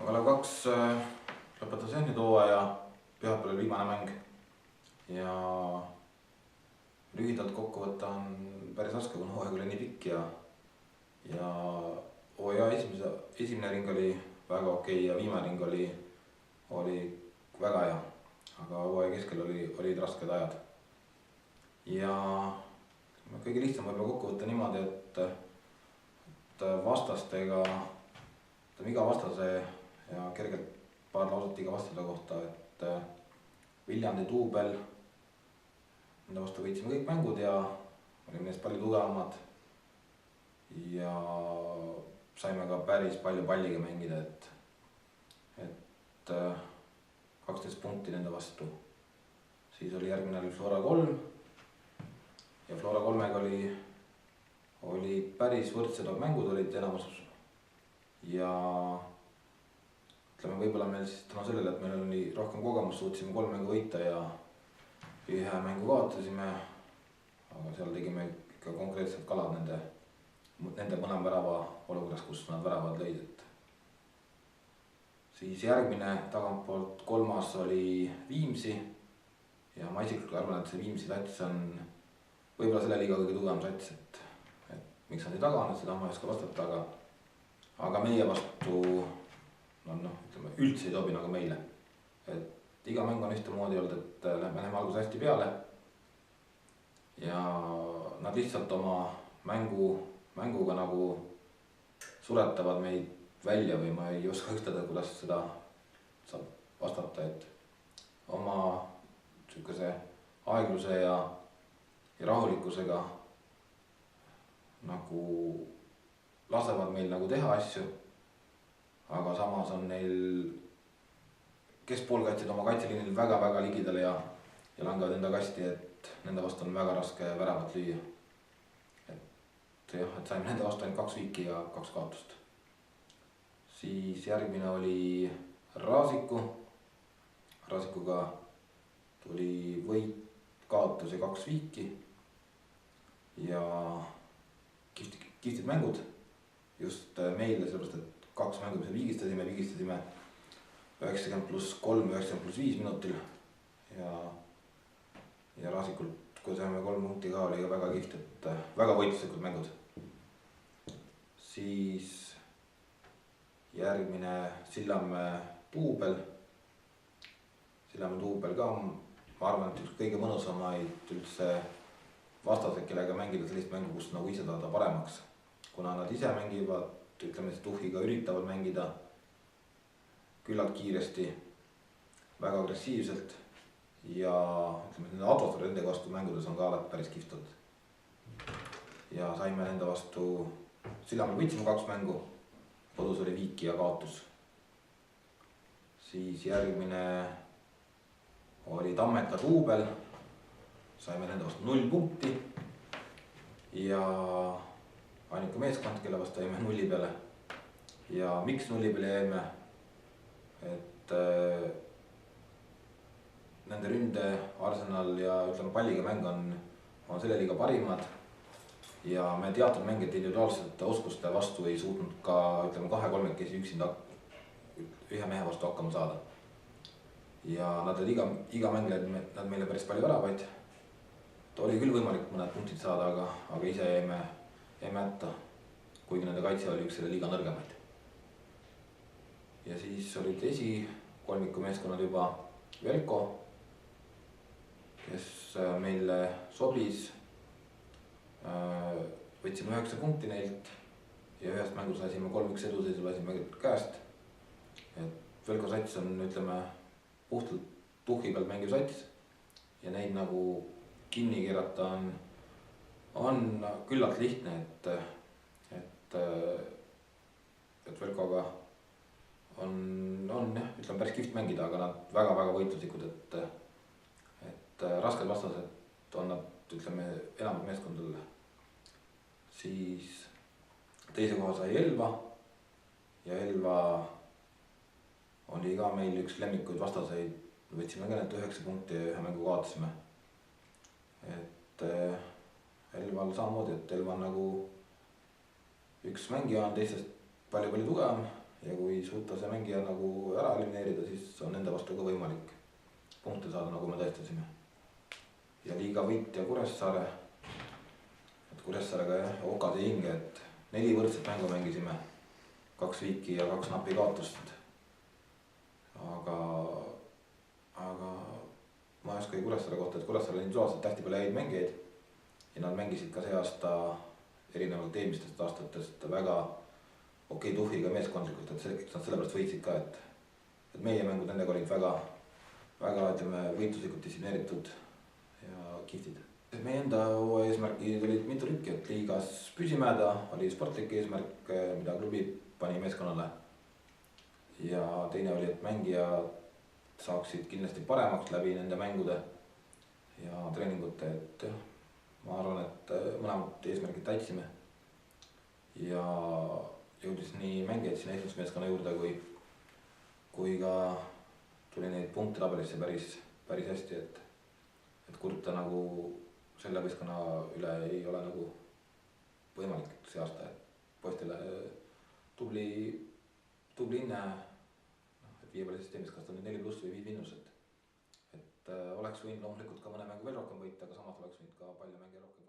Kalev kaks lõpetas nüüd hooaja, pühapäeval viimane mäng ja lühidalt kokku võtta on päris raske, kuna hooaeg oli nii pikk ja hooaja esimene ring oli väga okei ja viimane ring oli väga hea, aga hooaja keskel olid rasked ajad. Ja kõige lihtsam võib kokku võtta niimoodi, et vastastega, iga vastase ja kergelt paar lauset iga vastase kohta, et Viljandi duubel, nende vastu võitsime kõik mängud ja olime neist palju tugevamad ja saime ka päris palju palliga mängida, et 12 punkti nende vastu. Siis oli järgmine Flora 3 ja Flora 3-ga oli päris võrdsed mängud olid enamus ja ütleme, võib-olla meil siis tänu sellele, et meil oli rohkem kogemus, suutsime 3 mängu võita ja 1 mängu kaotasime, aga seal tegime ikka konkreetselt kalad nende mõne värava olukorras, kus nad väravad lõid. Siis järgmine tagantpoolt 3. oli Viimsi ja ma isiklikult arvan, et see Viimsi sats on võib-olla selle liiga kõige tugevam sats, et miks nad ei taganud, seda ma ei oska vastata, aga meie vastu ütleme, üldse ei tobi nagu meile. Et iga mäng on ühtemoodi olnud, et me läheme alguses hästi peale ja nad lihtsalt oma mänguga nagu suretavad meid välja või ma ei oska ütelda, kuidas seda saab vastata, et oma sihukese aegluse ja rahulikkusega nagu lasevad meil nagu teha asju, aga samas on neil keskpoolkaitsjad oma kaitseliinil väga-väga ligidal ja langevad enda kasti, et nende vastu on väga raske väravat lüüa. Et saime nende vastu ainult 2 viiki ja 2 kaotust. Siis järgmine oli Raasiku. Raasikuga tuli võit, kaotus ja 2 viiki ja kihvtid mängud just meile, sellepärast et 2 mängu me viigistasime 90+3, 90+5 minutil ja Raasikult, kui saime 3 punkti ka, oli väga kihvt, et väga võitluslikud mängud. Siis järgmine Sillamäe duubel. Sillamäe duubel ka, ma arvan, et üks kõige mõnusamaid üldse vastased, kellega mängida sellist mängu, kus nagu ise tahada paremaks. Kuna nad ise mängivad, ütleme, tuhhiga üritavad mängida küllalt kiiresti, väga agressiivselt ja ütleme, nende atmosfääri nende vastu mängudes on ka alati päris kihvtud. Ja saime nende vastu, Sillamäel võitsime 2 mängu, kodus oli viiki ja kaotus. Siis järgmine oli Tammeka duubel, saime nende vastu 0 punkti ja ainuke meeskond, kelle vastu jäime 0 peale. Ja miks 0 peale jäime? Et nende ründe Arsenal ja ütleme, palliga mäng on selle liiga parimad ja me teatud mängijate individuaalsete oskuste vastu ei suutnud ka, ütleme, 2-3 üksinda 1 mehe vastu hakkama saada. Ja nad olid iga mäng nad meile päris palju väravaid. Oli küll võimalik mõned punktid saada, aga ise jäime hätta, kuigi nende kaitse oli üks selle liiga nõrgemaid. Ja siis olid esikolmiku meeskonnad juba Velko, kes meile sobis. Võtsime 9 punkti neilt ja 1 mängus lasime 3-1 eduseisu lasime käest. Et Velko sats on, ütleme, puhtalt tuhhi pealt mängiv sats ja neid nagu kinni keerata on küllalt lihtne, et Velkoga on ütleme, päris kihvt mängida, aga nad väga-väga võitluslikud, et rasked vastased on nad, ütleme, enamad meeskondadele. Siis teise koha sai Elva ja Elva oli ka meil üks lemmikuid vastaseid, võtsime ka need 9 punkti ja 1 mängu kaotasime. Et Elval samamoodi, et Elva on nagu üks mängija on teistest palju tugevam ja kui suuta see mängija nagu ära elimineerida, siis on nende vastu ka võimalik punkte saada, nagu me tõestasime. ja liiga võitja Kuressaare, et Kuressaarega jah, okad ei hinge, et 4 võrdset mängu mängisime, 2 viiki ja 2 napi kaotust. aga ma ei oskagi Kuressaare kohta, et Kuressaare oli individuaalselt hästi palju häid mängijaid ja nad mängisid ka see aasta erinevalt eelmistest aastatest väga okei tuhhiga meeskondlikult, et nad sellepärast võitsid ka, et meie mängud nendega olid väga, ütleme, võitluslikult distsiplineeritud ja kihvtid. Meie enda eesmärgid olid mitu tükki, et liigas püsima jääda oli sportlik eesmärk, mida klubi pani meeskonnale. ja teine oli, et mängijad saaksid kindlasti paremaks läbi nende mängude ja treeningute, et ma arvan, et mõlemad eesmärgid täitsime. ja jõudis nii mängijaid sinna esindusmeeskonna juurde, kui ka tuli neid punkte tabelisse päris hästi, et kurta nagu selle võistkonna üle ei ole nagu võimalik see aasta, et poistele tubli hinne, et 5 palli süsteemis kas ta nüüd 4+ või 5 miinus, et oleks võinud loomulikult ka mõne mängu veel rohkem võita, aga samas oleks võinud ka palju mänge rohkem